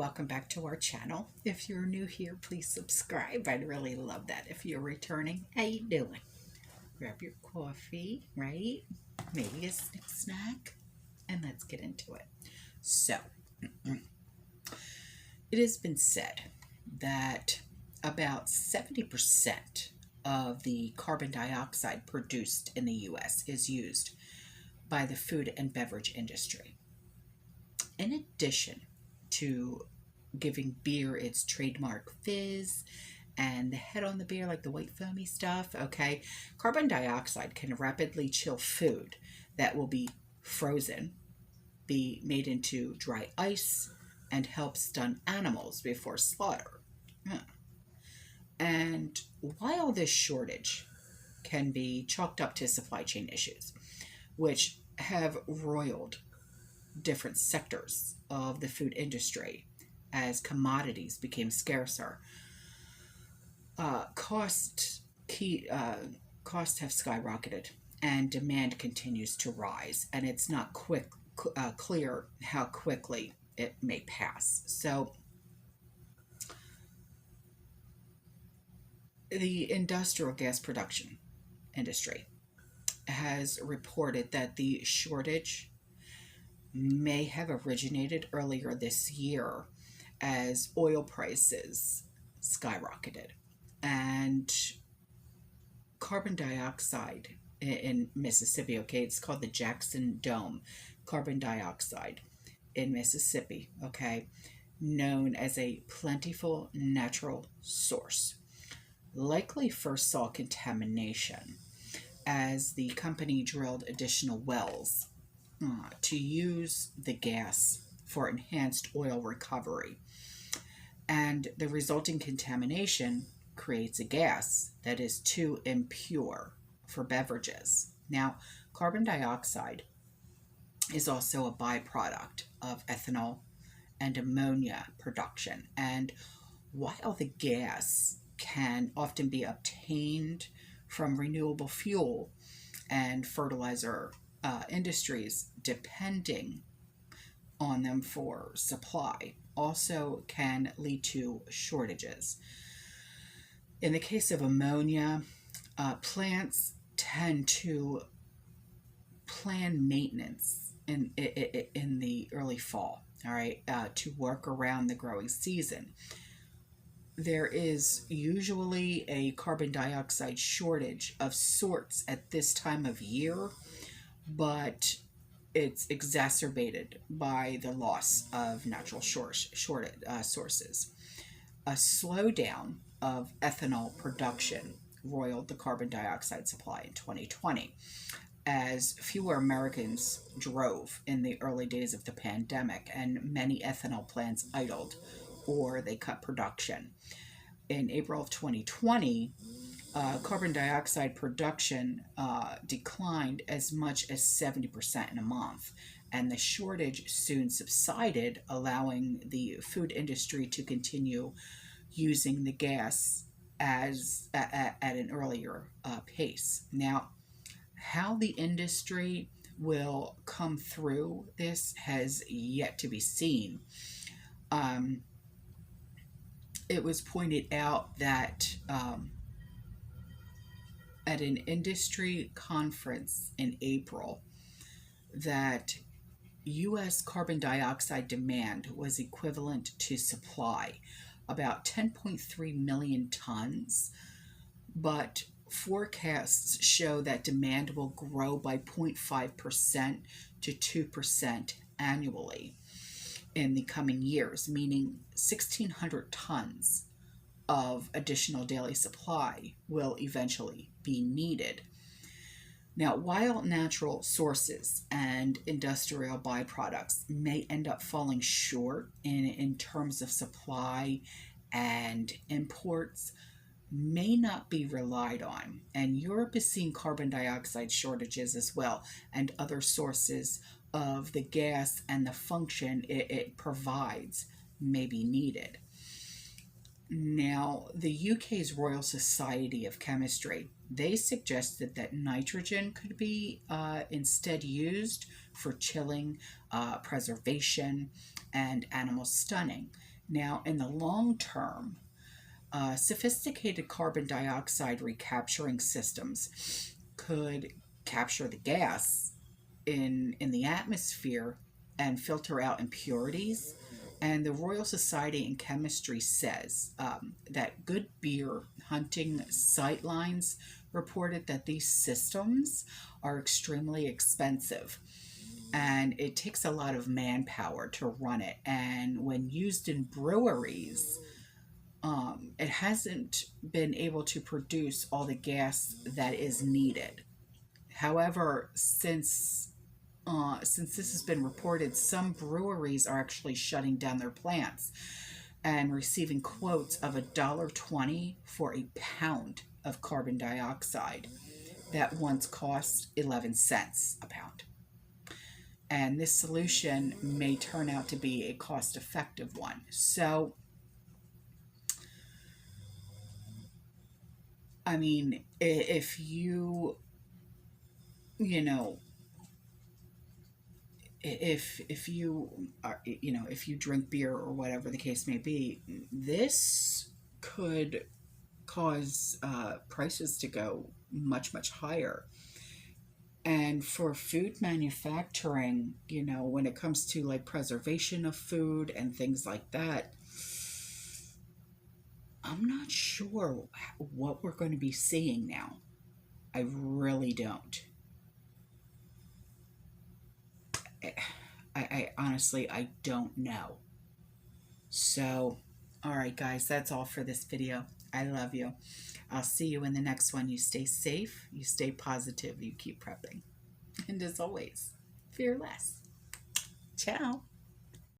welcome back to our channel. If you're new here, please subscribe. I'd really love that. If you're returning, how you doing? Grab your coffee, right? Maybe a snack, and let's get into it. So, it has been said that about 70% of the carbon dioxide produced in the US is used by the food and beverage industry. In addition to giving beer its trademark fizz and the head on the beer, like the white foamy stuff, okay, carbon dioxide can rapidly chill food that will be frozen, be made into dry ice, and help stun animals before slaughter. And while this shortage can be chalked up to supply chain issues, which have roiled different sectors of the food industry as commodities became scarcer, costs have skyrocketed and demand continues to rise, and it's not clear how quickly it may pass. So the industrial gas production industry has reported that the shortage may have originated earlier this year as oil prices skyrocketed and carbon dioxide in Mississippi, okay, it's called the Jackson Dome carbon dioxide in Mississippi, okay, known as a plentiful natural source, likely first saw contamination as the company drilled additional wells to use the gas for enhanced oil recovery. And the resulting contamination creates a gas that is too impure for beverages. Now, carbon dioxide is also a byproduct of ethanol and ammonia production. And while the gas can often be obtained from renewable fuel and fertilizer industries, depending on them for supply, also can lead to shortages. In the case of ammonia, plants tend to plan maintenance in the early fall, all right, to work around the growing season. There is usually a carbon dioxide shortage of sorts at this time of year, but it's exacerbated by the loss of natural sources. A slowdown of ethanol production roiled the carbon dioxide supply in 2020 as fewer Americans drove in the early days of the pandemic and many ethanol plants idled or they cut production. In April of 2020, carbon dioxide production declined as much as 70% in a month, and the shortage soon subsided, allowing the food industry to continue using the gas as at an earlier pace. Now, how the industry will come through this has yet to be seen. It was pointed out that at an industry conference in April that U.S. carbon dioxide demand was equivalent to supply, about 10.3 million tons, but forecasts show that demand will grow by 0.5% to 2% annually in the coming years, meaning 1,600 tons of additional daily supply will eventually be needed. Now, while natural sources and industrial byproducts may end up falling short in terms of supply and imports, may not be relied on. And Europe is seeing carbon dioxide shortages as well, and other sources of the gas and the function it provides may be needed. Now, the UK's Royal Society of Chemistry, they suggested that nitrogen could be instead used for chilling, preservation, and animal stunning. Now, in the long term, sophisticated carbon dioxide recapturing systems could capture the gas in the atmosphere and filter out impurities. And the Royal Society in Chemistry says that Good Beer Hunting Sightlines reported that these systems are extremely expensive and it takes a lot of manpower to run it. And when used in breweries, it hasn't been able to produce all the gas that is needed. However, since this has been reported, some breweries are actually shutting down their plants and receiving quotes of $1.20 for a pound of carbon dioxide that once cost 11 cents a pound. And this solution may turn out to be a cost-effective one. So, I mean, if you know, if you are, if you drink beer or whatever the case may be, this could cause prices to go much higher. And for food manufacturing, when it comes to like preservation of food and things like that, I'm not sure what we're going to be seeing now. I really don't. I honestly, I don't know. So, all right, guys, that's all for this video. I love you. I'll see you in the next one. You stay safe, you stay positive, you keep prepping. And as always, fear less. Ciao.